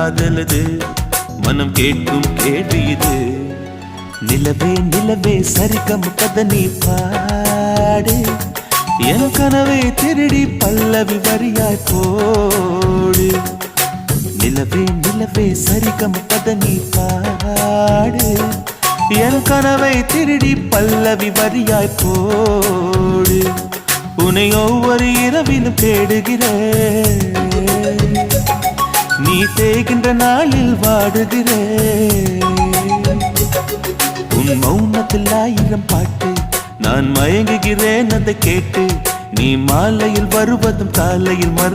காதலது மனம் கேட்கும் கேள்வி இது. நிலவே நிலவே சரிகம் கதை நீ பாடு, என் கனவை திருடி பல்லவி வரியாய் போடு. நிலவே நிலவே சரிகம் கதை நீ பாடு, என் கனவை திருடி பல்லவி வரியாய் போடு. உன்னை ஒவ்வொரு இரவிலும் தேடுகிறேன், நீ தேய்கின்ற நாளில் வாடுகிறேன். உன் மௌனத்தில் 1000 பாட்டு, நான் மயங்குகிறேன் அதை கேட்டு. நீ மாலையில் வருவதும் காலையில்